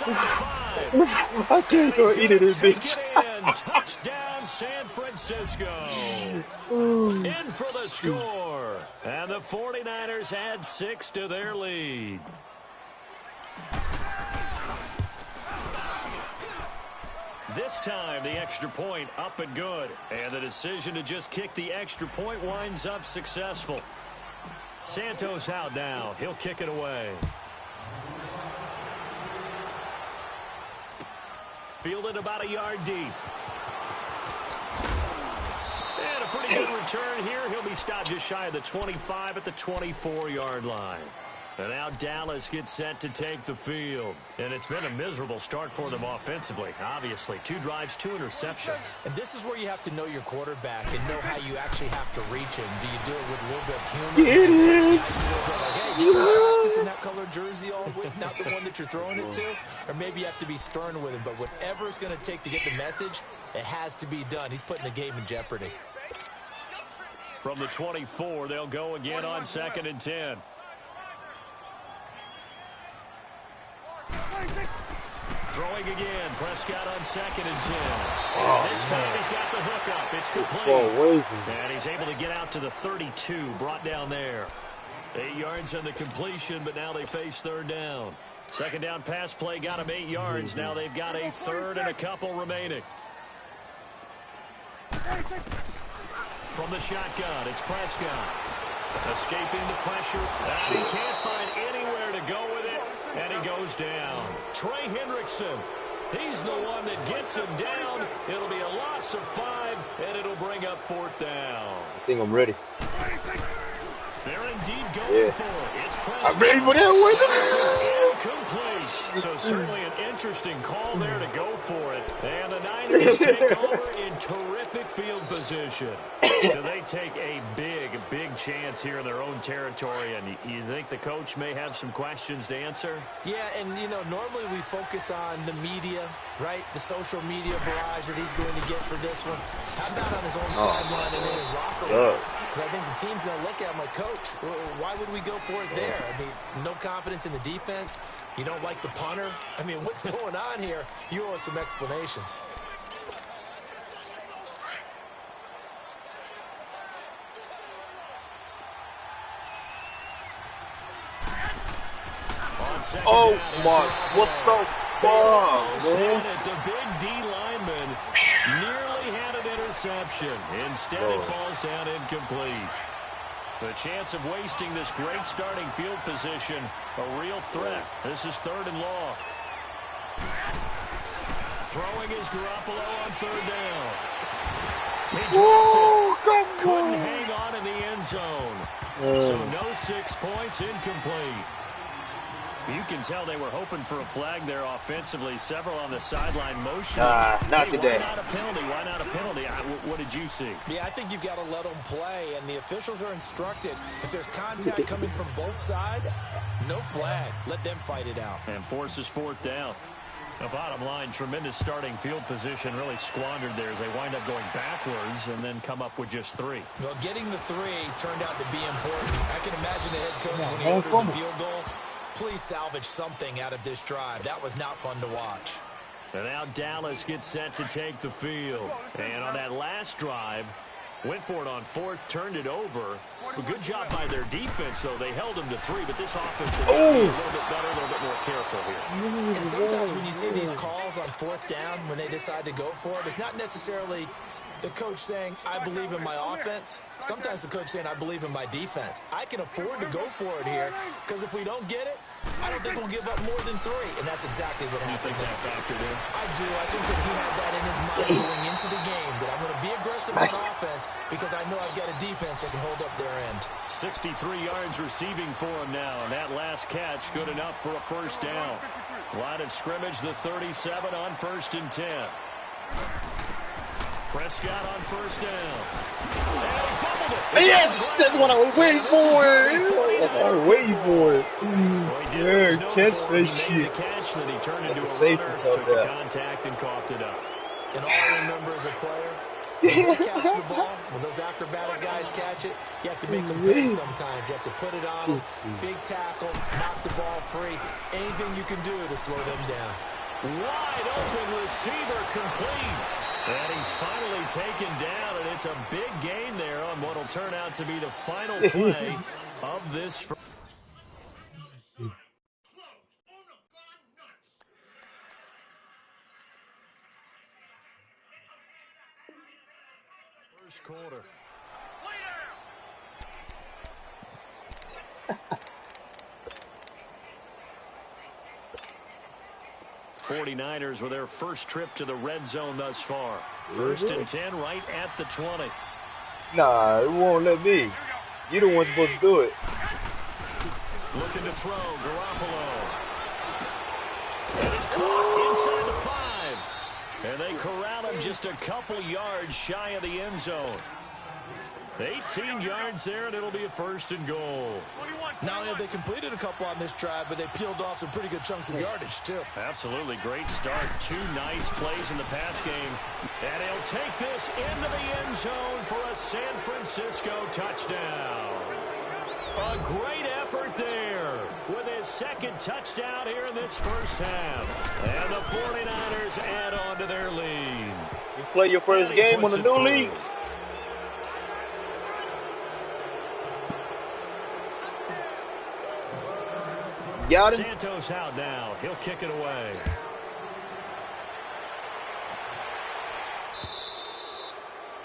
inside 5. I can't go eat it, bitch. Touchdown, San Francisco. In for the score. And the 49ers add 6 to their lead. This time, the extra point up and good. And the decision to just kick the extra point winds up successful. Santos out now. He'll kick it away. Fielded about a yard deep. And a pretty good return here. He'll be stopped just shy of the 25 at the 24-yard line. And now Dallas gets set to take the field. And it's been a miserable start for them offensively, obviously. 2 drives, 2 interceptions. And this is where you have to know your quarterback and know how you actually have to reach him. Do you do it with a little bit of humor? Hey, you practice in that color jersey all week, not the one that you're throwing it to? Or maybe you have to be stern with him. But whatever it's going to take to get the message, it has to be done. He's putting the game in jeopardy. From the 24, they'll go again on 2nd and 10. Throwing again. Prescott on 2nd and 10. And this time he's got the hook up. It's complete. And he's able to get out to the 32. Brought down there. 8 yards on the completion, but now they face 3rd down. 2nd down pass play got him 8 yards. Now they've got a 3rd and a couple remaining. From the shotgun, it's Prescott. Escaping the pressure. He can't find anywhere to go with it. And he goes down. Trey Hendrickson. He's the one that gets him down. It'll be a loss of 5, and it'll bring up 4th down. I think I'm ready. They're indeed going for it. It's Prescott. I'm ready for that one. This is incomplete. So certainly an interesting call there to go for it. And the Niners take over in terrific field position. So they take a big chance here in their own territory. And you think the coach may have some questions to answer? Yeah, and, you know, normally we focus on the media, right? The social media barrage that he's going to get for this one. How about on his own sideline and in his locker room? Because I think the team's going to look at him like, Coach, why would we go for it there? I mean, no confidence in the defense. You don't like the punter. I mean, what's going on here? You owe us some explanations. Oh, my. What the fuck, man? The big D lineman nearly had an interception. Instead, it falls down incomplete. The chance of wasting this great starting field position, a real threat. This is 3rd and long. Throwing is Garoppolo on 3rd down. He dropped it. Couldn't hang on in the end zone. So no 6 points, incomplete. You can tell they were hoping for a flag there offensively. Several on the sideline motion. Not today. Why not a penalty? Why not a penalty? What did you see? Yeah, I think you've got to let them play, and the officials are instructed. If there's contact coming from both sides, no flag. Let them fight it out. And forces 4th down. The bottom line, tremendous starting field position, really squandered there as they wind up going backwards and then come up with just 3. Well, getting the 3 turned out to be important. I can imagine the head coach when he ordered the field goal. Please salvage something out of this drive. That was not fun to watch. And now Dallas gets set to take the field. And on that last drive, went for it on 4th, turned it over. A good job by their defense, though. They held them to 3, but this offense is a little bit better, a little bit more careful here. And sometimes when you see these calls on 4th down, when they decide to go for it, it's not necessarily the coach saying, I believe in my offense. Sometimes the coach saying, I believe in my defense. I can afford to go for it here, because if we don't get it, I don't think we'll give up more than 3. And that's exactly what happened. You think that factored in? I do. I think that he had that in his mind going into the game, that I'm going to be aggressive on offense because I know I've got a defense that can hold up their end. 63 yards receiving for him now, and that last catch good enough for a 1st down. Line of scrimmage, the 37 on 1st and 10. Prescott on 1st down. And he fumbled it. Yes, that's what I was waiting for. I was waiting for it. Yeah, catch that shit. Catch that he turned into a runner, took the contact and coughed it up. And all I remember as a player, When they catch the ball, when those acrobatic guys catch it, you have to make them pay sometimes. You have to put it on them, big tackle, knock the ball free. Anything you can do to slow them down. Wide open receiver complete. And he's finally taken down, and it's a big gain there on what will turn out to be the final play of this. First quarter. 49ers with their first trip to the red zone thus far. First and 10 right at the 20. Nah, it won't let me. You're the one supposed to do it. Looking to throw, Garoppolo. And it's caught inside the 5. And they corral him just a couple yards shy of the end zone. 18 yards there, and it'll be a first and goal. Not only have they completed a couple on this drive, but they peeled off some pretty good chunks of yardage, too. Absolutely. Great start. 2 nice plays in the pass game. And he'll take this into the end zone for a San Francisco touchdown. A great effort there with his second touchdown here in this first half. And the 49ers add on to their lead. You play your first game on the new league? Got him. Santos out now. He'll kick it away.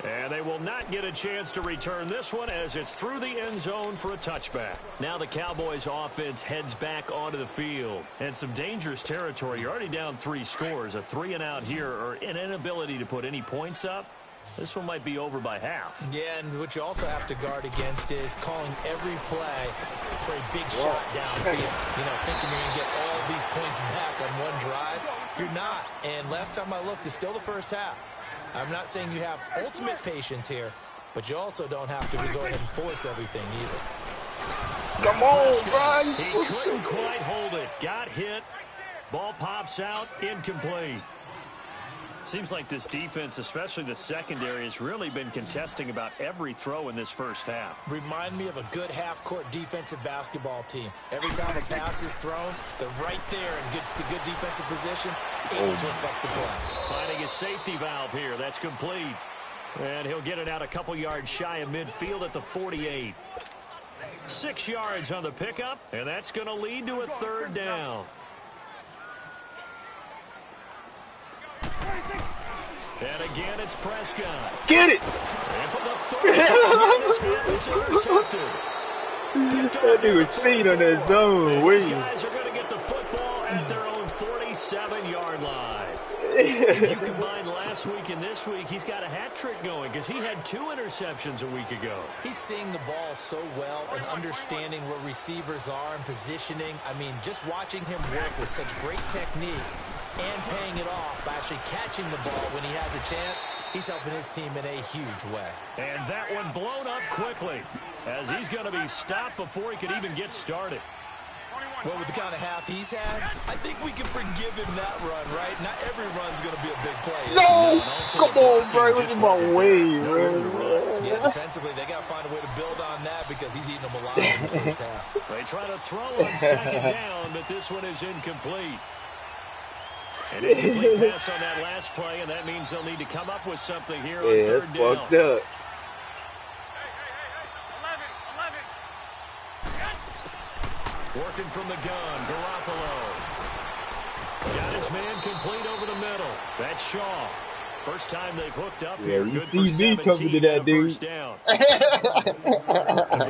And they will not get a chance to return this one as it's through the end zone for a touchback. Now the Cowboys offense heads back onto the field. And some dangerous territory. You're already down 3 scores. A 3-and-out here or an inability to put any points up. This one might be over by half. Yeah, and what you also have to guard against is calling every play for a big shot downfield. You know, thinking you're going to get all these points back on one drive. You're not. And last time I looked, it's still the first half. I'm not saying you have ultimate patience here, but you also don't have to go ahead and force everything either. Come on, Brian. He couldn't quite hold it. Got hit. Ball pops out. Incomplete. Seems like this defense, especially the secondary, has really been contesting about every throw in this first half. Remind me of a good half-court defensive basketball team. Every time a pass is thrown, they're right there and gets the good defensive position, able to affect the play. Finding a safety valve here. That's complete. And he'll get it out a couple yards shy of midfield at the 48. 6 yards on the pickup, and that's going to lead to a third down. And again, it's Prescott. Get it! And for the third time, it's intercepted. That dude was seen on that zone. These guys are going to get the football at their own 47-yard line. If you combine last week and this week, he's got a hat trick going because he had 2 interceptions a week ago. He's seeing the ball so well and understanding where receivers are and positioning. I mean, just watching him work with such great technique and paying it off by actually catching the ball when he has a chance, he's helping his team in a huge way. And that one blown up quickly as he's going to be stopped before he could even get started. Well, with the kind of half he's had, I think we can forgive him that run, right? Not every run's going to be a big play. No! Come on, bro. Look at my way, bro. Yeah, defensively, they got to find a way to build on that because he's eating them alive in the first half. They try to throw on second down, but this one is incomplete. An incomplete pass on that last play, and that means they'll need to come up with something here on third down. Fucked up. Working from the gun, Garoppolo. Got his man complete over the middle. That's Shaw. First time they've hooked up here. Good for 17 and a first down.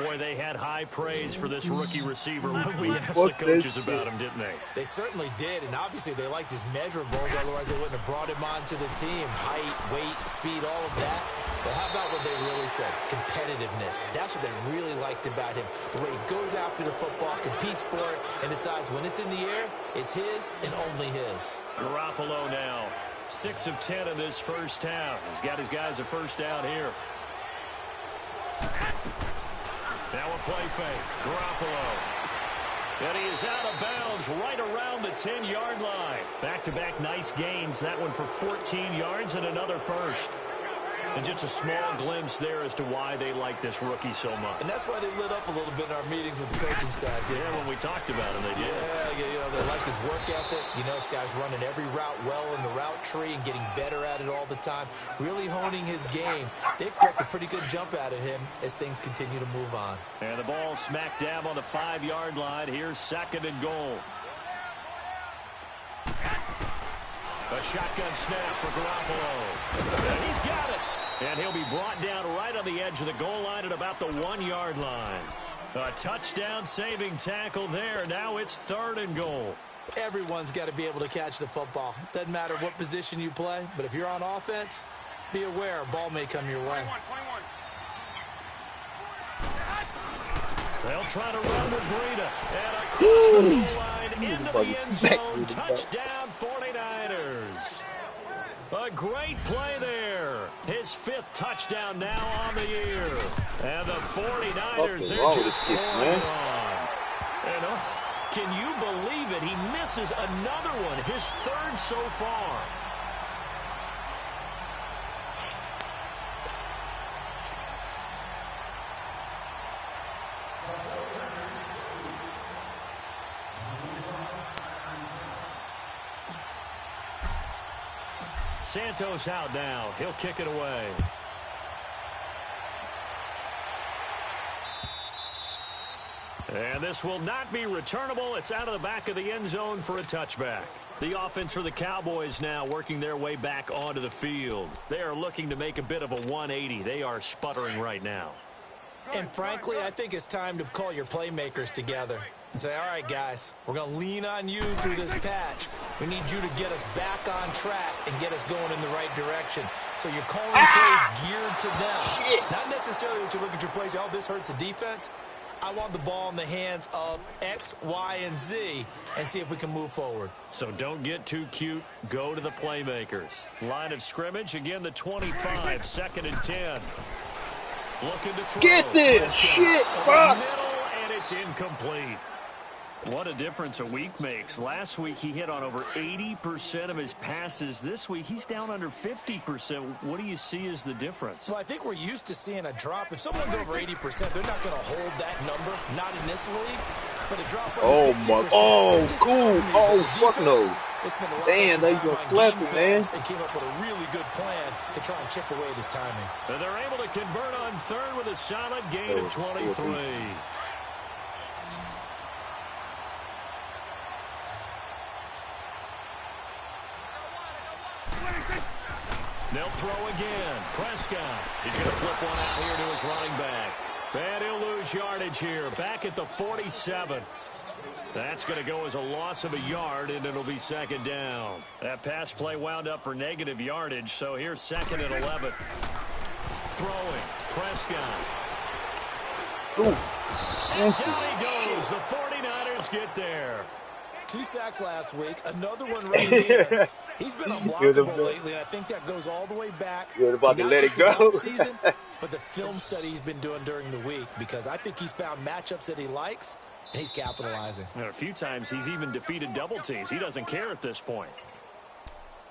Boy, they had high praise for this rookie receiver when we asked the coaches about him, didn't they? They certainly did, and obviously they liked his measurables, otherwise they wouldn't have brought him onto the team. Height, weight, speed, all of that. But how about what they really said? Competitiveness. That's what they really liked about him. The way he goes after the football, competes for it, and decides when it's in the air, it's his and only his. Garoppolo now. 6 of 10 in this first half. He's got his guys a first down here. Now a play fake. Garoppolo. And he is out of bounds right around the 10-yard line. Back-to-back nice gains. That one for 14 yards and another first. And just a small glimpse there as to why they like this rookie so much. And that's why they lit up a little bit in our meetings with the coaching staff. Yeah, when we talked about him, they did. Yeah, you know, they like his work ethic. You know, this guy's running every route well in the route tree and getting better at it all the time, really honing his game. They expect a pretty good jump out of him as things continue to move on. And the ball smack dab on the 5-yard line. Here's 2nd and goal. A shotgun snap for Garoppolo. And he's got it. And he'll be brought down right on the edge of the goal line at about the 1-yard line. A touchdown-saving tackle there. Now it's 3rd and goal. Everyone's got to be able to catch the football. Doesn't matter what position you play, but if you're on offense, be aware a ball may come your way. 21. They'll try to run with Breida. And across the goal line into the end zone. Touchdown 49ers. A great play there. His 5th touchdown now on the year. And the 49ers are just pouring on. And can you believe it? He misses another one, his 3rd so far. Santos out now. He'll kick it away. And this will not be returnable. It's out of the back of the end zone for a touchback. The offense for the Cowboys now working their way back onto the field. They are looking to make a bit of a 180. They are sputtering right now. And frankly, I think it's time to call your playmakers together and say, all right, guys, we're going to lean on you through this patch. We need you to get us back on track and get us going in the right direction. So you're calling plays geared to them. Not necessarily what you look at your plays, oh, this hurts the defense. I want the ball in the hands of X, Y, and Z and see if we can move forward. So don't get too cute. Go to the playmakers. Line of scrimmage, again, the 25, 2nd and 10. Looking to throw. Get this shit, fuck. And it's incomplete. What a difference a week makes. Last week he hit on over 80% of his passes. This week he's down under 50%. What do you see as the difference? Well, I think we're used to seeing a drop. If someone's over 80%, they're not going to hold that number. Not in this league. But a drop over 50%. Oh, cool. Oh, fuck no. Damn, they just slapped it, man. And came up with a really good plan to try and chip away at his timing. And they're able to convert on 3rd with a solid gain of 23. They'll throw again. Prescott. He's going to flip one out here to his running back. And he'll lose yardage here. Back at the 47. That's going to go as a loss of a yard, and it'll be 2nd down. That pass play wound up for negative yardage, so here's 2nd and 11. Throwing. Prescott. Ooh. And down he goes. The 49ers get there. 2 sacks last week, another one right here. He's been unblockable lately, and I think that goes all the way back You're about to let it go. Season, but the film study he's been doing during the week, because I think he's found matchups that he likes, and he's capitalizing. And a few times he's even defeated double teams. He doesn't care at this point.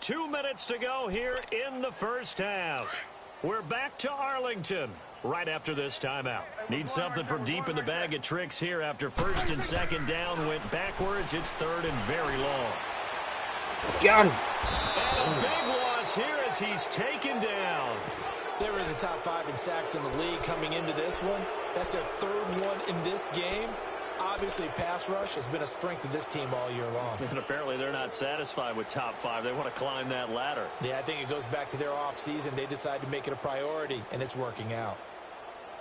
2 minutes to go here in the first half. We're back to Arlington right after this timeout. Need something from deep in the bag of tricks here after 1st and 2nd down went backwards. It's 3rd and very long. Got him. And a big loss here as he's taken down. They're in the top 5 in sacks in the league coming into this one. That's their 3rd one in this game. Obviously, pass rush has been a strength of this team all year long. And apparently they're not satisfied with top 5. They want to climb that ladder. Yeah, I think it goes back to their offseason. They decided to make it a priority, and it's working out.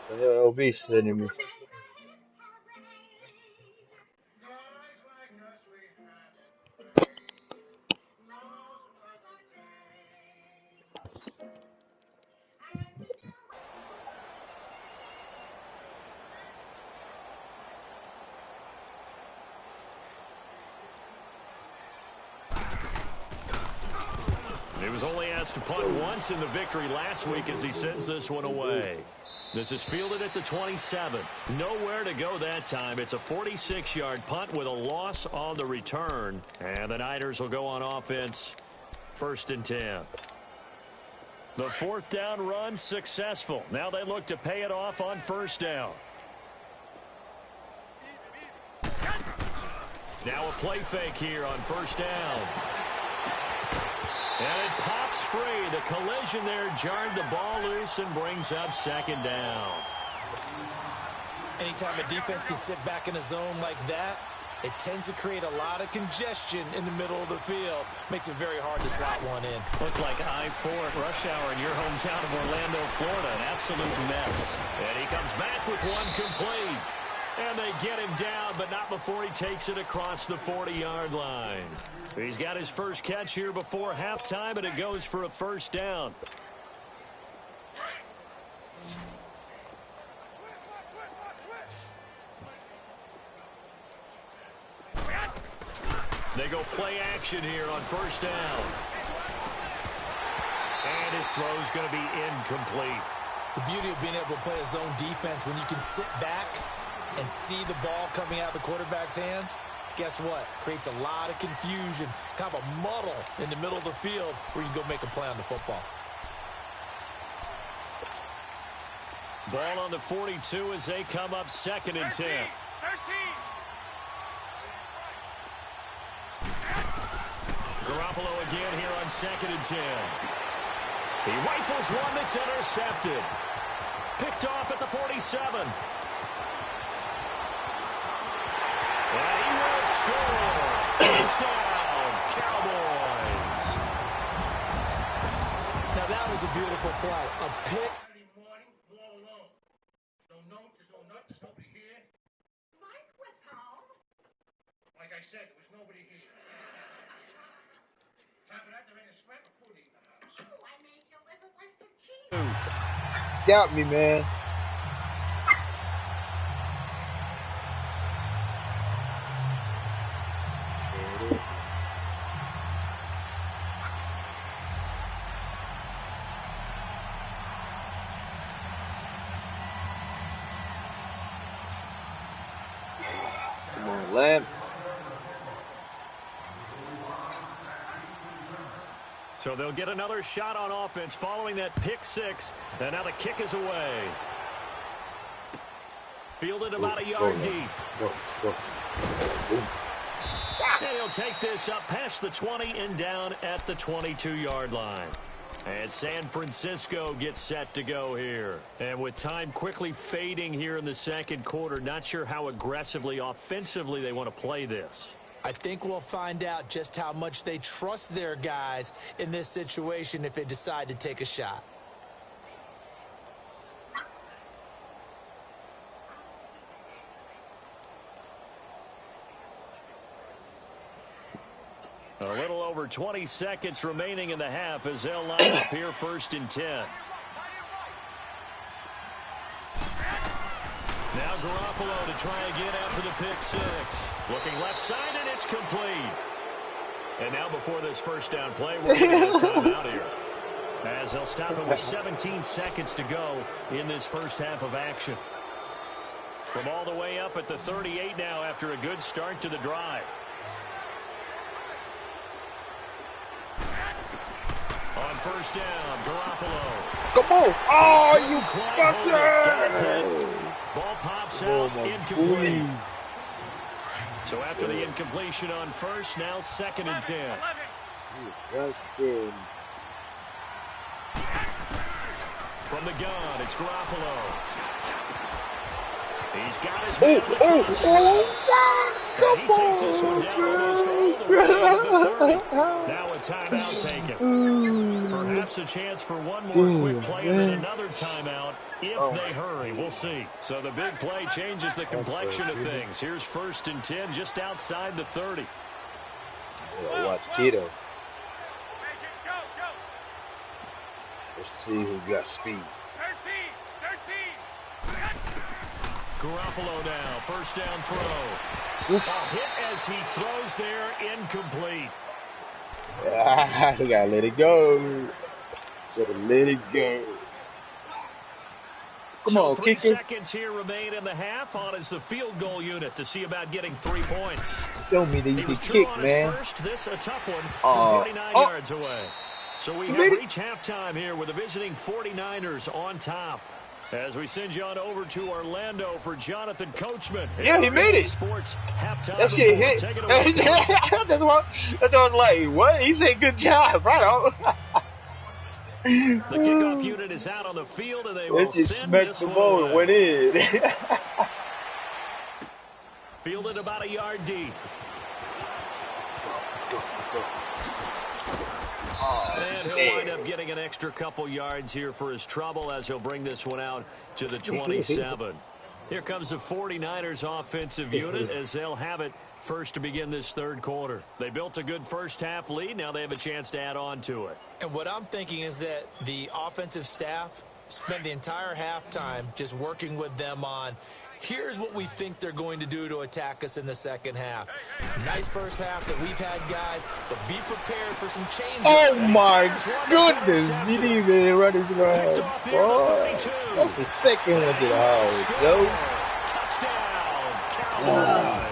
The hell LB sending me. He was only asked to punt once in the victory last week as he sends this one away. This is fielded at the 27. Nowhere to go that time. It's a 46-yard punt with a loss on the return. And the Niners will go on offense 1st and 10. The 4th down run successful. Now they look to pay it off on 1st down. Now a play fake here on 1st down. And it pops free. The collision there jarred the ball loose and brings up 2nd down. Anytime a defense can sit back in a zone like that, it tends to create a lot of congestion in the middle of the field. Makes it very hard to slot one in. Looked like I-4 at rush hour in your hometown of Orlando, Florida. An absolute mess. And he comes back with one complete. And they get him down, but not before he takes it across the 40-yard line. He's got his first catch here before halftime, and it goes for a 1st down. They go play action here on 1st down. And his throw's going to be incomplete. The beauty of being able to play a zone defense when you can sit back and see the ball coming out of the quarterback's hands, guess what? Creates a lot of confusion, kind of a muddle in the middle of the field where you can go make a play on the football. Ball on the 42 as they come up 2nd and 10. Garoppolo again here on 2nd and 10. He rifles one that's intercepted. Picked off at the 47. And he will score. Touchdown, Cowboys. Now that was a beautiful play. A pick. Like I said, there was nobody here. Time for that to ring a scrap of food in the house. Oh, I made your liver blister cheese. Got me, man. Come on, Lamb. So they'll get another shot on offense following that pick 6. And now the kick is away. Fielded about a yard deep. And he'll take this up past the 20 and down at the 22-yard line. And San Francisco gets set to go here. And with time quickly fading here in the 2nd quarter, not sure how aggressively, offensively they want to play this. I think we'll find out just how much they trust their guys in this situation if they decide to take a shot. A little over 20 seconds remaining in the half as they'll line up here 1st and 10. Now Garoppolo to try again after the pick 6. Looking left side, and it's complete. And now before this 1st down play, we're going to get a timeout here. As they'll stop it with 17 seconds to go in this first half of action. From all the way up at the 38 now after a good start to the drive. On 1st down, Garoppolo. Come on. Oh, you fucker. Ball pops out, incomplete. So after the incompletion on 1st, now 2nd and 10. From the gun, it's Garoppolo. He's got his man he takes this one down almost all the way to the 30. Now a timeout taken. Perhaps a chance for one more quick play and then another timeout if they hurry. We'll see. So the big play changes the complexion of things. Here's 1st and 10 just outside the 30. Watch Keto. Let's see who's got speed. 13. Garoppolo now, 1st down throw. A hit as he throws there, incomplete. You gotta let it go. Gotta let it go. Come on, 3 kick it. seconds here remain in the half on as the field goal unit to see about getting 3 points. Show me that you can kick, man. First, this a tough one from 49 yards away. So we have reached halftime here with the visiting 49ers on top. As we send you on over to Orlando for Jonathan Coachman. Yeah, he made it. Sports halftime. That shit hit. Take it away, that's what I was like, what? He said good job, right on. The kickoff unit is out on the field, and they will just send smacked this the one ball and went in. Fielded about a yard deep. Let's go. And he'll wind up getting an extra couple yards here for his trouble as he'll bring this one out to the 27. Here comes the 49ers offensive unit as they'll have it first to begin this third quarter. They built a good first half lead. Now they have a chance to add on to it. And what I'm thinking is that the offensive staff spent the entire halftime just working with them on here's what we think they're going to do to attack us in the second half. Nice first half that we've had, guys, but be prepared for some changes. Oh, my goodness. He didn't even run his mouth. That's the second one to the house, yo. Touchdown, Cowboys.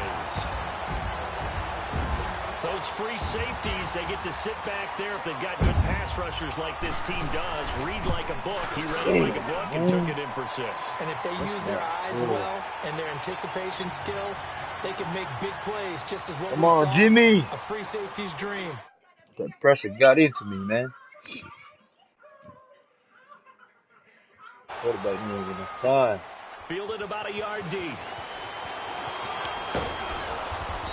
Those free safeties, they get to sit back there if they've got good pass rushers like this team does. Read like a book. He read it like a book and took it in for 6. And if they use their eyes well and their anticipation skills, they can make big plays just as what Come we on, saw. Jimmy. A free safety's dream. That pressure got into me, man. What about you having enough time? Fielded about a yard deep.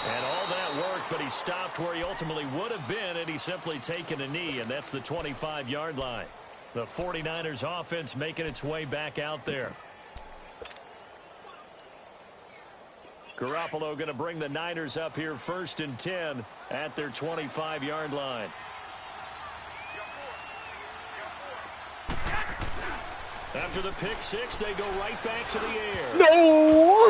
And all that work, but he stopped where he ultimately would have been had he simply taken a knee, and that's the 25-yard line. The 49ers offense making its way back out there. Garoppolo going to bring the Niners up here 1st and 10 at their 25-yard line. After the pick 6, they go right back to the air. No!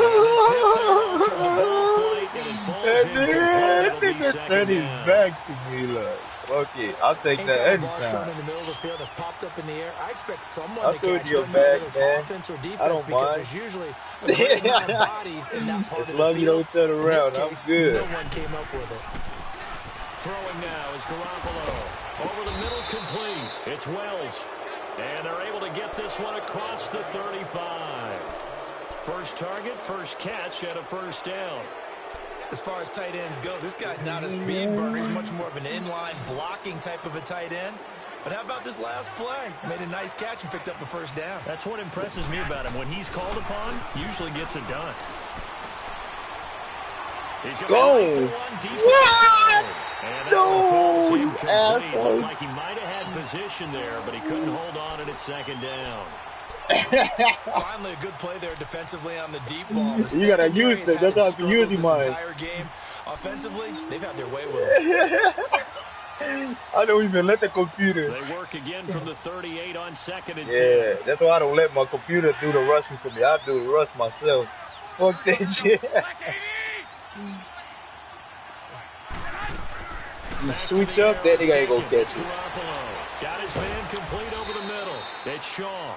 That is back to me, look. Fuck it. I'll take that anytime. In the middle of the field has popped up in the air. I expect someone I'll to throw it catch to your it, back, it's man. offense or defense, I don't because mind. there's usually a great amount of bodies in that part of the field. As long as you don't turn around, I'm good. No one came up with it. Throwing now is Garoppolo. Over the middle, complete. It's Wells. And they're able to get this one across the 35. First target, first catch, and a first down. As far as tight ends go, this guy's not a speed burner. He's much more of an inline blocking type of a tight end. But how about this last play? Made a nice catch and picked up a first down. That's what impresses me about him. When he's called upon, usually gets it done. He's going What? No, you asshole. Looked like he might have had position there, but he couldn't hold on at second down. Finally, a good play there defensively on the deep ball. You gotta use it. That's how you use mine. Entire game. Offensively, they've had their way with it. I don't even let the computer. They work again from the 38 on 2nd and 10. Yeah, that's why I don't let my computer do the rushing for me. I do the rush myself. Fuck that shit. You switch up, that nigga ain't gonna catch it. Got his man complete over the middle. It's Shaw.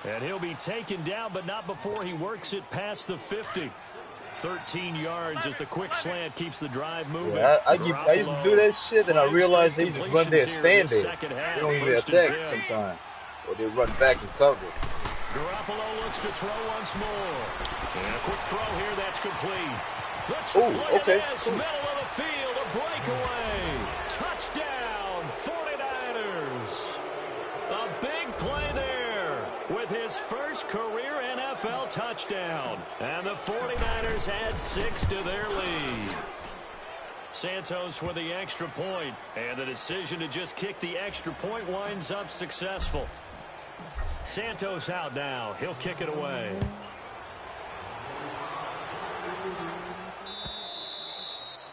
And he'll be taken down, but not before he works it past the 50. 13 yards as the quick slant keeps the drive moving. Yeah, I used to do that shit, and I realized they just run there and stand there. They don't even attack sometimes. Or they run back and cover. Garoppolo looks to throw once more. And a quick throw here, that's complete. Oh, okay. Middle of the field, a breakaway. Touchdown, 49ers. A big play there with his first career NFL touchdown. And the 49ers add 6 to their lead. Santos with the extra point, and the decision to just kick the extra point winds up successful. Santos out now. He'll kick it away.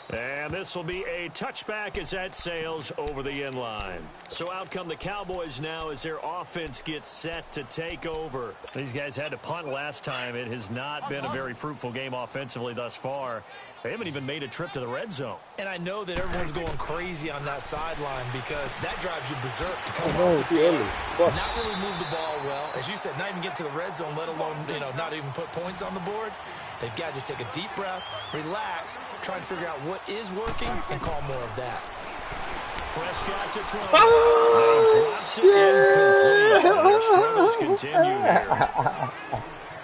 And this will be a touchback as that sails over the end line. So out come the Cowboys now as their offense gets set to take over. These guys had to punt last time. It has not been a very fruitful game offensively thus far. They haven't even made a trip to the red zone. And I know that everyone's going crazy on that sideline because that drives you berserk to come off the field. Not really move the ball well. As you said, not even get to the red zone, let alone, not even put points on the board. They've got to just take a deep breath, relax, try and figure out what is working, and call more of that. Prescott to throw. And he drops it incomplete. And their struggles continue here.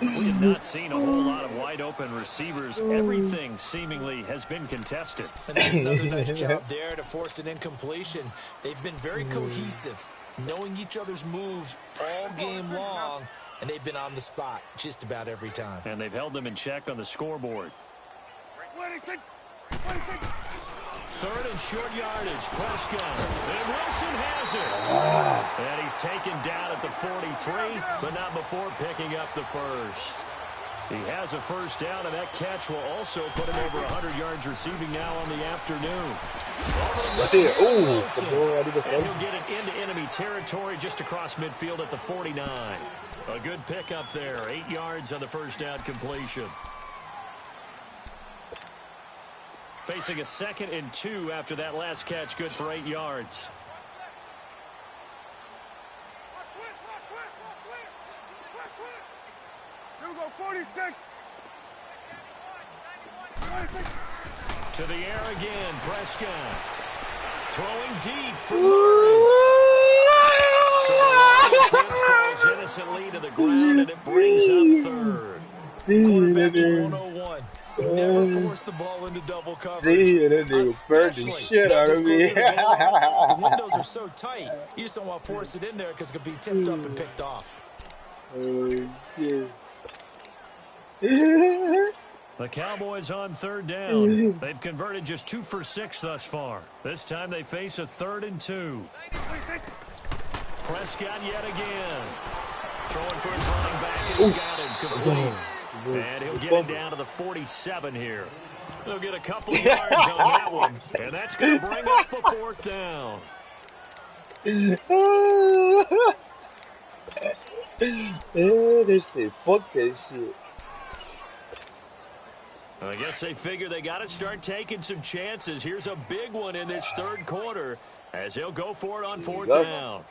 We have not seen a whole lot of wide-open receivers. Everything seemingly has been contested. And that's another nice job there to force an incompletion. They've been very cohesive, knowing each other's moves all game long, and they've been on the spot just about every time. And they've held them in check on the scoreboard. 26. Third and short yardage, Prescott. And Wilson has it. And he's taken down at the 43, but not before picking up the first. He has a first down, and that catch will also put him over 100 yards receiving now on the afternoon. And he'll get it into enemy territory just across midfield at the 49. A good pickup there, 8 yards on the first down completion. Facing a 2nd and 2 after that last catch, good for 8 yards. Here we go, 46. To the air again, Prescott. Throwing deep for Murray. So the attempt falls innocently to the ground, and it brings up third. Quarterback 101. Never force the ball into double coverage. That nigga burned the shit out of me. The windows are so tight, you just don't want to force it in there because it could be tipped up and picked off. Oh, shit. The Cowboys on third down. They've converted just 2 for 6 thus far. This time they face a 3rd and 2. Prescott yet again. Throwing for his running back, and he's got him complete. And he'll get it down to the 47 here. He'll get a couple of yards on that one. And that's going to bring up a 4th down. They say, fuck that shit. I guess they figure they got to start taking some chances. Here's a big one in this 3rd quarter as he'll go for it on 4th down.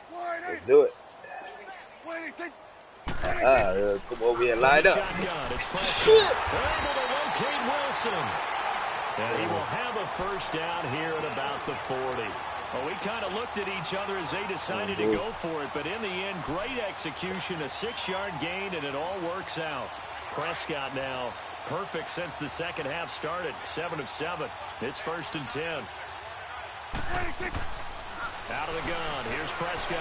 Let's do it. Come over here and line up. Shotgun. It's Prescott. They're able to locate Wilson. And he will have a first down here at about the 40. Well, we kind of looked at each other as they decided to go for it, but in the end, great execution, a 6-yard gain, and it all works out. Prescott now perfect since the second half started, 7 of 7. It's 1st and 10. Out of the gun, here's Prescott.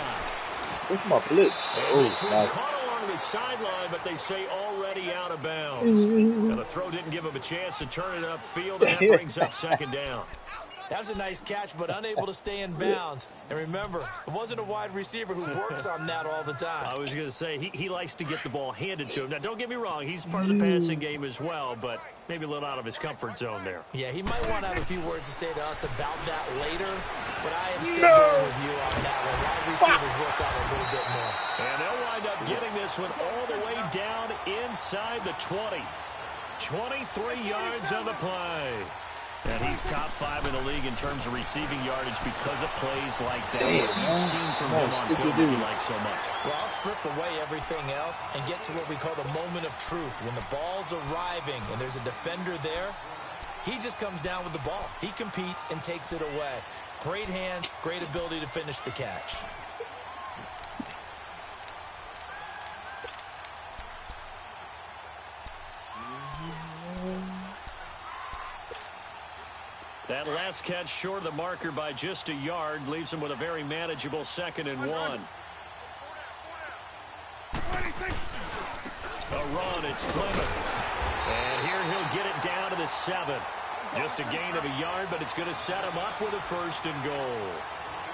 Where's my blitz? And this one caught along the sideline, but they say already out of bounds. Now the throw didn't give him a chance to turn it upfield, and that brings up 2nd down. That was a nice catch, but unable to stay in bounds. And remember, it wasn't a wide receiver who works on that all the time. I was going to say, he likes to get the ball handed to him. Now, don't get me wrong, he's part of the passing game as well, but maybe a little out of his comfort zone there. Yeah, he might want to have a few words to say to us about that later, but I am still going with you on that one. Wide receivers work out a little bit more. And they'll wind up getting this one all the way down inside the 20. 23 yards on the play. And he's top 5 in the league in terms of receiving yardage because of plays like that. What have you seen from him on film that you like so much? Well, I'll strip away everything else and get to what we call the moment of truth. When the ball's arriving and there's a defender there, he just comes down with the ball. He competes and takes it away. Great hands, great ability to finish the catch. That last catch short of the marker by just a yard leaves him with a very manageable 2nd and 1. A run, it's Clement. And here he'll get it down to the 7. Just a gain of a yard, but it's going to set him up with a 1st and goal.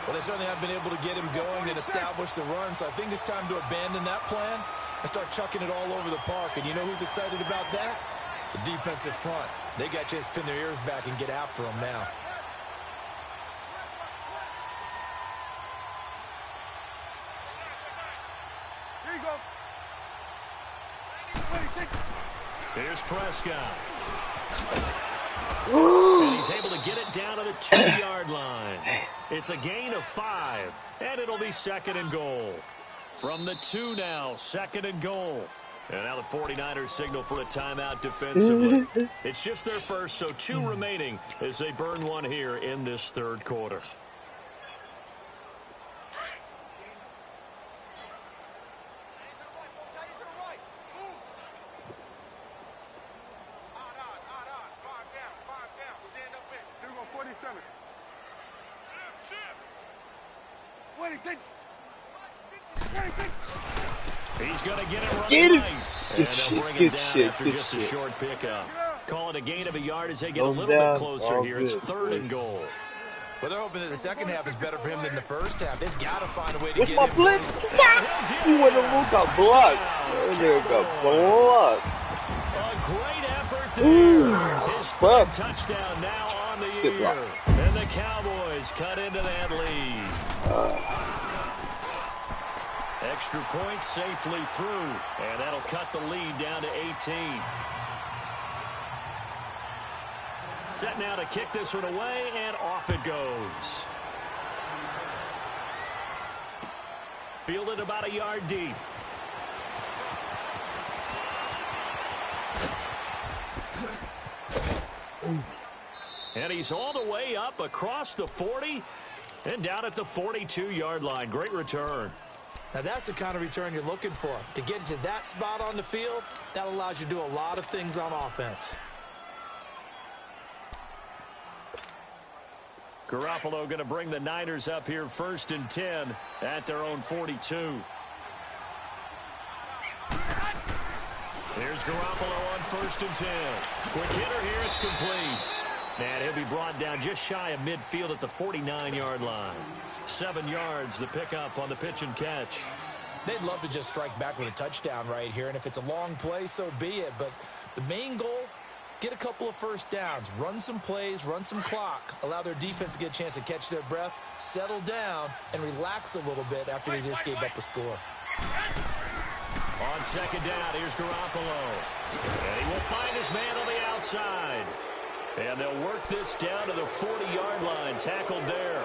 Well, they certainly have been able to get him going and establish the run, so I think it's time to abandon that plan and start chucking it all over the park. And you know who's excited about that? The defensive front. They got a chance to pin their ears back and get after him now. Here you go. 26. Here's Prescott. And he's able to get it down to the 2-yard line. It's a gain of 5, and it'll be 2nd and goal. From the 2 now, 2nd and goal. And now the 49ers signal for a timeout defensively. It's just their first, so 2 remaining as they burn one here in this 3rd quarter. He's going to get it right. Get it. And they'll bring it down after just a short pickup. Call it a gain of a yard as they get a little bit closer here. It's 3rd and goal. Well, they're hoping that the second half is better for him than the first half. They've got to find a way to get my blitz? He went to look got blocked. There got blocked. A great effort there. His 3rd touchdown now on the year. And the Cowboys cut into that lead. Extra point safely through. And that'll cut the lead down to 18. Set now to kick this one away, and off it goes. Fielded about a yard deep. And he's all the way up across the 40 and down at the 42-yard line. Great return. Now, that's the kind of return you're looking for. To get to that spot on the field, that allows you to do a lot of things on offense. Garoppolo going to bring the Niners up here 1st and 10 at their own 42. Here's Garoppolo on 1st and 10. Quick hitter here, it's complete. And he'll be brought down just shy of midfield at the 49-yard line. 7 yards, the pickup on the pitch and catch. They'd love to just strike back with a touchdown right here, and if it's a long play, so be it. But the main goal, get a couple of first downs, run some plays, run some clock, allow their defense to get a chance to catch their breath, settle down, and relax a little bit after they just gave up a score. On 2nd down, here's Garoppolo. And he will find his man on the outside. And they'll work this down to the 40-yard line, tackled there.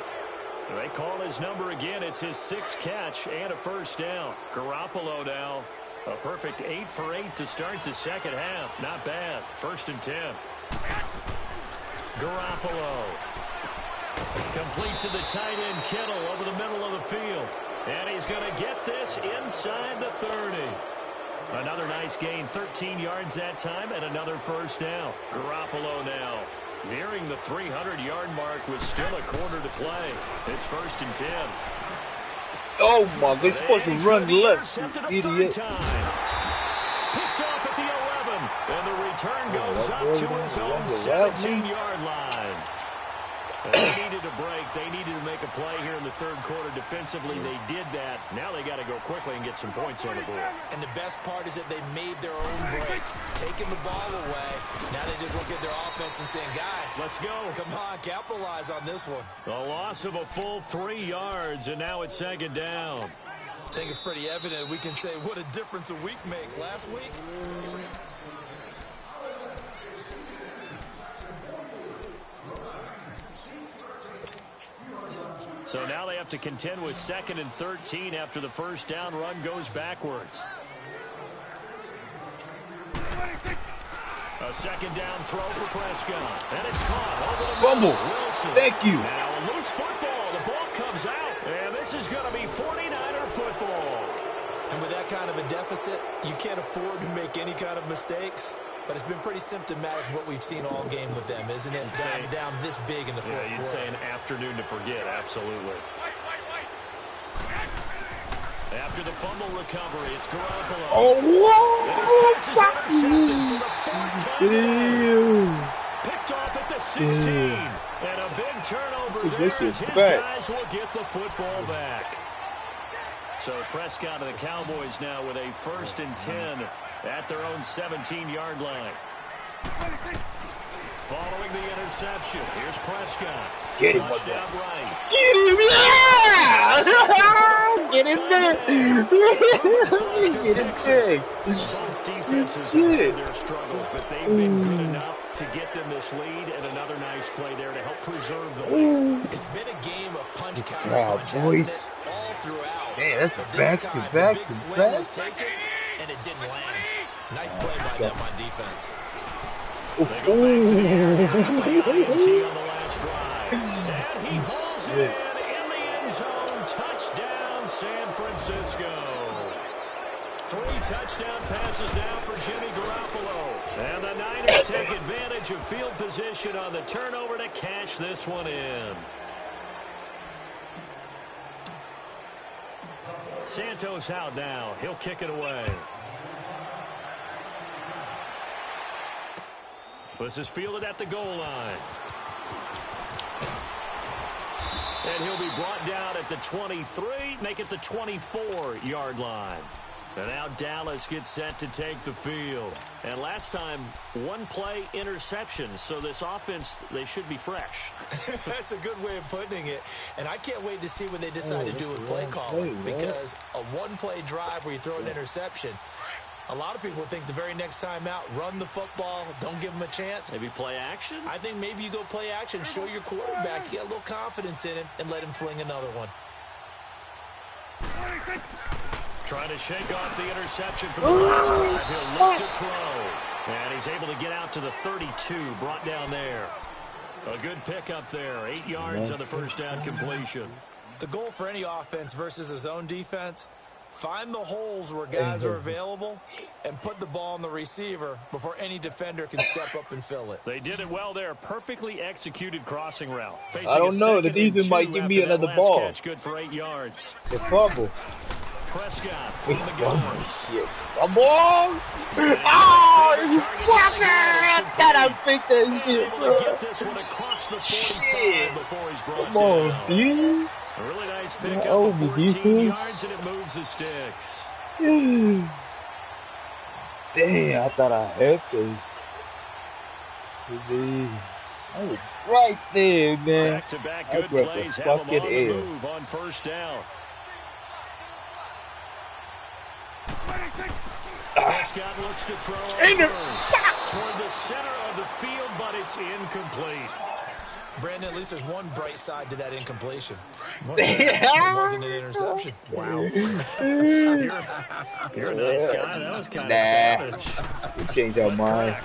They call his number again. It's his 6th catch and a first down. Garoppolo now. A perfect 8 for 8 to start the second half. Not bad. 1st and 10. Garoppolo. Complete to the tight end, Kittle, over the middle of the field. And he's going to get this inside the 30. Another nice gain, 13 yards that time, and another first down. Garoppolo now nearing the 300-yard mark with still a quarter to play. It's 1st and 10. Oh my God, you're supposed to run left, you idiot. Picked off at the 11, and the return goes up to his own 17-yard line. And they needed a break. They needed to make a play here in the 3rd quarter. Defensively, they did that. Now they got to go quickly and get some points on the board. And the best part is that they made their own break, taking the ball away. Now they just look at their offense and saying, guys, let's go. Come on, capitalize on this one. A loss of a full 3 yards, and now it's 2nd down. I think it's pretty evident. We can say what a difference a week makes. Last week, so now they have to contend with 2nd and 13 after the first down run goes backwards. A 2nd down throw for Prescott. And it's caught over the fumble. Wilson. Thank you. Now a loose football. The ball comes out. And this is going to be 49er football. And with that kind of a deficit, you can't afford to make any kind of mistakes. But it's been pretty symptomatic of what we've seen all game with them, isn't it? Down this big in the 4th quarter. Yeah, you'd say an afternoon to forget, absolutely. After the fumble recovery, it's Garoppolo. Oh, whoa! Fuck you! Picked off at the 16. And a big turnover there as his guys will get the football back. So Prescott and the Cowboys now with a 1st and 10 at their own 17-yard line. Following the interception, here's Prescott. Get him, touchdown right. Get him, yeah! Get him there! Get him there! Both defenses have had their struggles, but they've been good enough to get them this lead, and another nice play there to help preserve the lead. It's been a game of punch, counter, punch, hasn't it? All throughout. Man, that's back to back to back. Taken, and it didn't land. Nice play by them on defense. They go back to the INT on the last drive. And he hauls it in the end zone. Touchdown, San Francisco. 3 touchdown passes now for Jimmy Garoppolo. And the Niners take advantage of field position on the turnover to cash this one in. Santos out now. He'll kick it away. This is fielded at the goal line. And he'll be brought down at the 23, make it the 24-yard line. And now Dallas gets set to take the field. And last time, one play interception. So this offense, they should be fresh. That's a good way of putting it. And I can't wait to see what they decide to do with play calling. Because a one-play drive where you throw an interception, a lot of people think the very next time out, run the football, don't give them a chance. Maybe play action? I think maybe you go play action, show your quarterback, get a little confidence in him, and let him fling another one. Trying to shake off the interception from the last drive. He'll look to throw. And he's able to get out to the 32, brought down there. A good pickup there. 8 yards on the first down completion. The goal for any offense versus a zone defense, find the holes where guys are available and put the ball on the receiver before any defender can step up and fill it. They did it well there. Perfectly executed crossing route. Facing I don't know. The defense might give me another ball. Catch good for 8 yards. The fumble. Prescott from the gun. Shit. Come on! Oh, you fucker! I think that shit, bro. Get this one across the 45 before he's brought Come on, down. dude. A really nice pickup of 14 yards, and it moves the sticks. Damn, I thought I had this. I was right there, man. Back-to-back good plays have them on the move on first down. Prescott looks to throw toward the center of the field, but it's incomplete. Brandon, at least there's one bright side to that incompletion. It wasn't an interception. Wow. You're a nice guy. That was kind of savage. You changed our mind.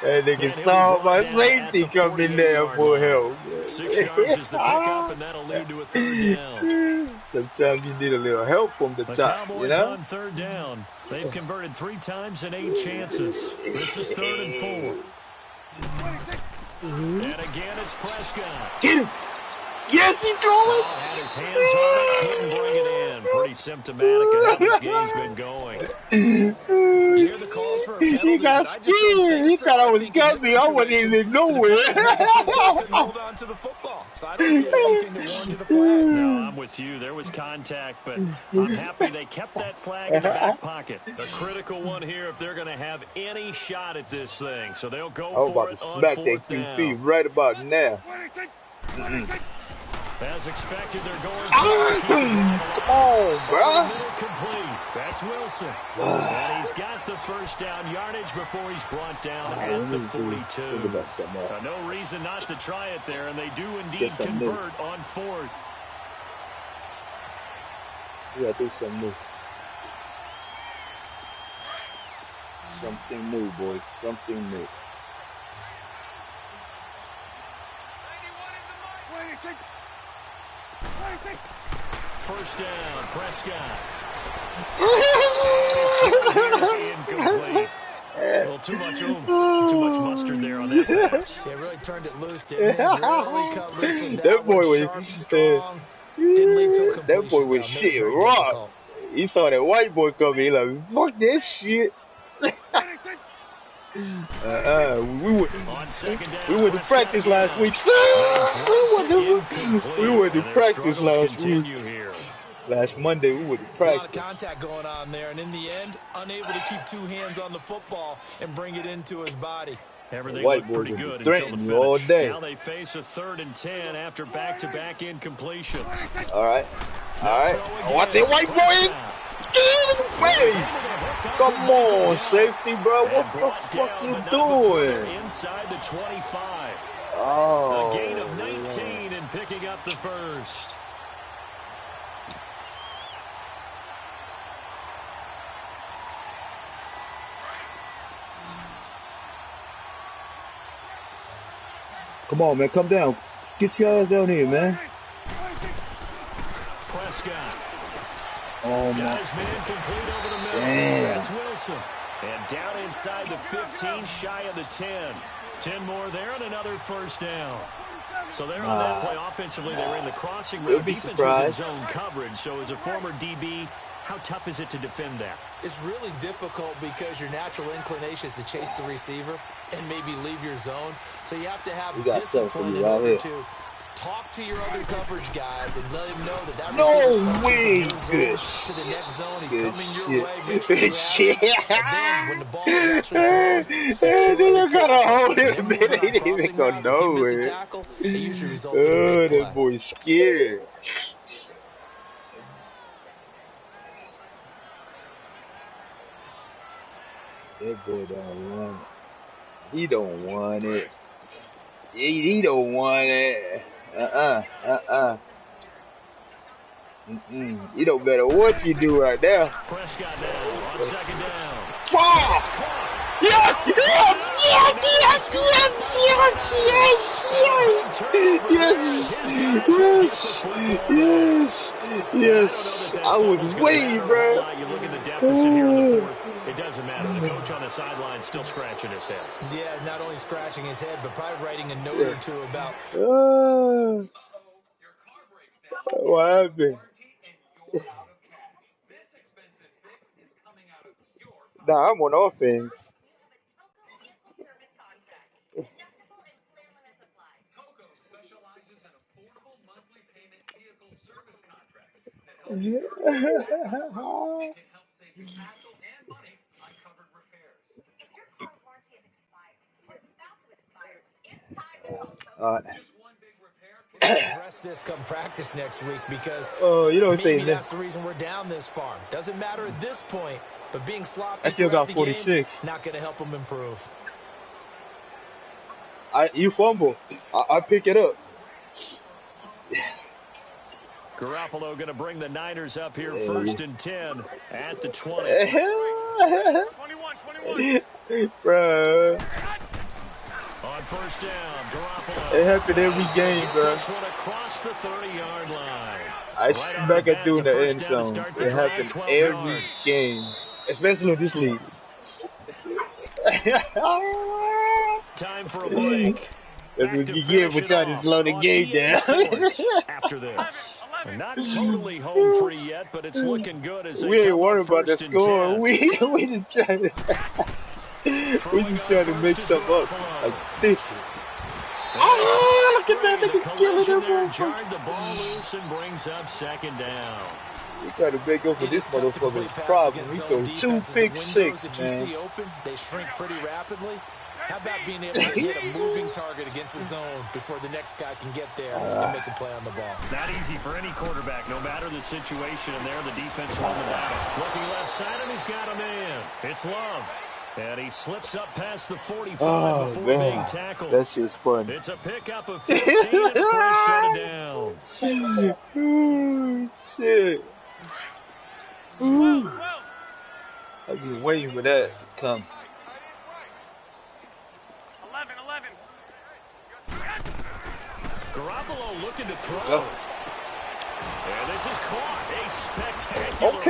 That nigga saw my safety come in there for help. 6 yards is the pickup, and that'll lead to a third down. Sometimes you need a little help from the top, Cowboys you know? on third down. They've converted 3 times in 8 chances. This is 3rd and 4. And again, it's Prescott. Get him! Yes, he threw it! Had his hands on it, couldn't bring it in. Pretty symptomatic of how this game's been going. You hear the calls for a penalty, He got scared. He thought I was guilty. I wasn't even nowhere. Hold on to the football. So I don't see anything to warrant to the flag. No, I'm with you. There was contact, but I'm happy they kept that flag in the back pocket. A critical one here if they're going to have any shot at this thing. So they'll go for it on 4th down. I was about to smack that QP right about now. As expected, they're going for it. Come on, bro. Complete. That's Wilson. And he's got the first down yardage before he's brought down at the 42. No reason not to try it there, and they do indeed convert on 4th. We gotta do something new. Something new, boys. Something new. First down, Prescott. Incomplete. A little too much oomph, too much mustard there on that pass. They really turned it loose, didn't they? Really cut loose with that boy was sharp, strong. Didn't lead to a completion. That boy was shit rock. He saw that white boy coming. He like, fuck that shit. We went to practice last week. We went to practice last week. Last Monday, we went to practice. A lot of contact going on there, and in the end, unable to keep 2 hands on the football and bring it into his body. Everything looked pretty good until the finish. All day. Now they face a 3rd and 10 after back-to-back incompletions. All right. What the white boy? Come on, safety, bro. What the fuck you doing? Inside the 25. Oh. A gain of 19 and picking up the first. Come on, man. Come down. Get your ass down here, man. Prescott. Oh, my. Got his man complete over the middle. Damn. That's Wilson. And down inside the 15, shy of the 10. 10 more there and another first down. So they're on that play offensively. They were in the crossing route. Defense was in zone coverage. So as a former DB, how tough is it to defend that? It's really difficult because your natural inclination is to chase the receiver and maybe leave your zone. So you have to have discipline in order to talk to your other coverage guys and let him know that that receiver's crossing from your zone to the next zone. He's coming your way. Make sure you have it. And then when the ball is actually thrown, secure the tackle. Then moving on crossing routes. If you miss a tackle, it usually results in a big play. That boy's scared. That boy don't want it. He don't want it. He don't want it. You don't matter what you do right there. Prescott down on second down. Wow! Yes! I was waiting, bro. You look at the deficit here in the fourth. It doesn't matter. The coach on the sideline still scratching his head. Yeah, not only scratching his head, but probably writing a note or two about. What happened? Nah, I'm on offense. Address this come practice next week because maybe that's the reason we're down this far. Doesn't matter at this point, but being sloppy I still got 46. Game, not going to help them improve. You fumble. I pick it up. Garoppolo going to bring the Niners up here first and 10 at the 20. 21. Bro. On first down, Garoppolo. It happened every game, bro. This one across the 30-yard line. I smack it through the end zone. It happened every game, especially in this league. Time for a break. That's what you get for trying to slow the game down. After this. Not totally home free yet, but it's looking good as we ain't worried about the score. We just trying to make stuff up like this. Oh, look at that nigga killing him. Jarred the ball loose and brings up second down. We try to make up for this motherfucker's problem. We throw 2 pick six, man. They shrink pretty rapidly. How about being able to hit a moving target against a zone before the next guy can get there and make a play on the ball? Not easy for any quarterback, no matter the situation. And there, the defense won the battle. Looking left side, and he's got a man. It's Love. And he slips up past the 45 before being tackled. That shit's fun. It's a pickup of 15 and a first shut of downs. Oh, shit. Ooh. I've been waiting for that to come. 11. Garoppolo looking to throw. And this is caught. A spectacular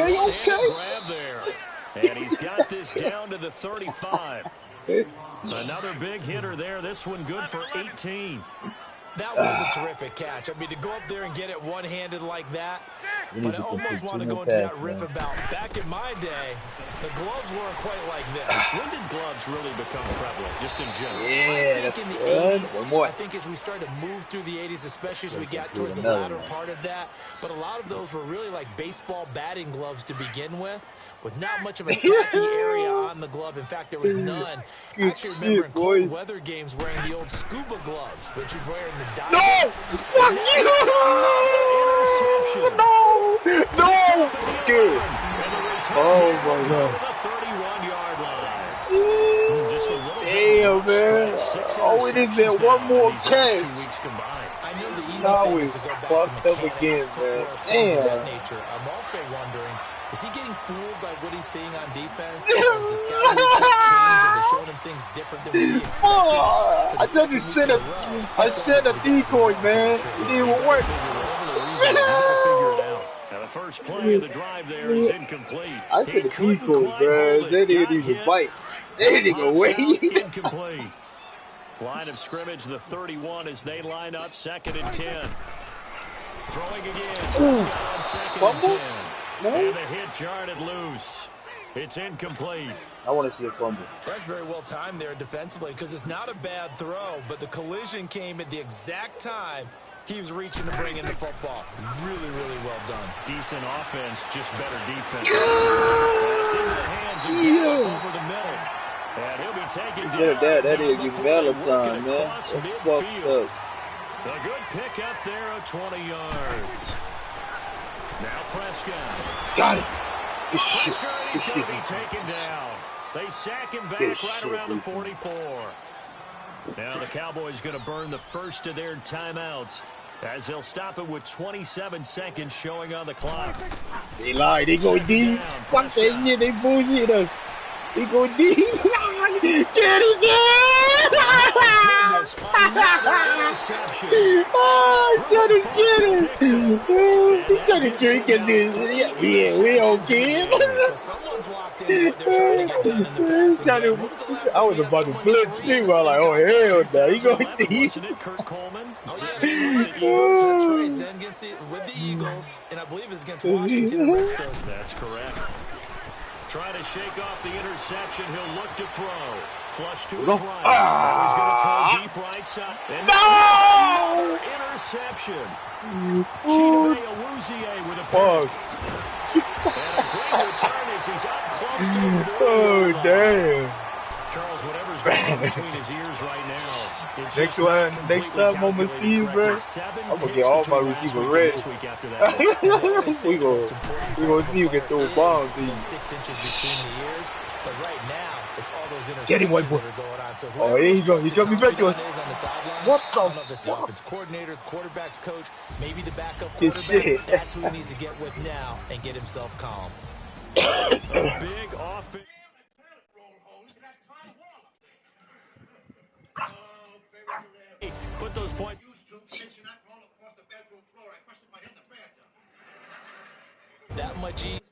grab there. And he's got this down to the 35. Another big hitter there. This one good for 18. That was a terrific catch. I mean, to go up there and get it one-handed like that, but I almost want to go into that riff about back in my day, the gloves weren't quite like this. When did gloves really become prevalent, just in general? Yeah, I think in the 80s, I think as we started to move through the 80s, especially as we got towards the latter part of that, but a lot of those were really like baseball batting gloves to begin with not much of a tacky area on the glove. In fact, there was none. I actually remember in cold weather games wearing the old scuba gloves that you'd wear in the dive. No! Fuck you! No! Dude. Oh my God. Damn, man. Oh, we didn't get one more catch. Now we fucked up again, man. Damn. I'm also wondering, is he getting fooled by what he's seeing on defense? Or is the scouting report changed? Are they showing him things different than what he expected? I sent a decoy, man. It didn't work. The first play of the drive there is incomplete. I said a decoy, bro. They didn't even bite. They didn't even wait. Incomplete. Line of scrimmage, the 31 as they line up 2nd and 10. Throwing again. On 2nd and 10. No? And the hit jarred it loose. It's incomplete. I want to see a fumble. That's very well timed there defensively because it's not a bad throw, but the collision came at the exact time he was reaching to bring in the football. Really, really well done. Decent offense, just better defense. It's into the hands of over the middle. And he'll be taken down. That is your Valentine, man. That's fucked up. A good pick up there of 20 yards. Now Prescott. Got it. Good Pressure, shit. he's going to be taken down. They sack him back right around the 44. Now the Cowboys going to burn the first of their timeouts as they'll stop it with 27 seconds showing on the clock. They lied. They go deep. Fuck that shit. They bullshit us. They go deep. Get it, oh, trying to get it. He's trying to drink at this. Yeah, we okay. Someone's locked in what they're trying to get done in the passing game. I was about to blitz too. I was like, oh, hell no. He going deep. Kurt Coleman? Oh, yeah, the Eagles. That's right. He's then against with the Eagles, and I believe it's against Washington and Redskins. That's correct. Trying to shake off the interception. He'll look to throw. Flush to his right. Now he's going to throw deep right side. And no! Interception. Chidobe Awuzie with a pick. And a great return as he's up close to the 40. Oh, damn. Charles, whatever's going on between his ears right now. Next time I'm going to see you, bro, I'm going to get all my receivers ready. we gonna see you get those bombs. 6 inches between the ears, but right now, it's all those interceptions Get him, white boy. that are going on. So oh, here you go. He jumped me back to us. What the fuck? Offense coordinator, the quarterback's coach, maybe the backup quarterback. That's who he needs to get with now and get himself calm. A big offense. Put those points. That much easier.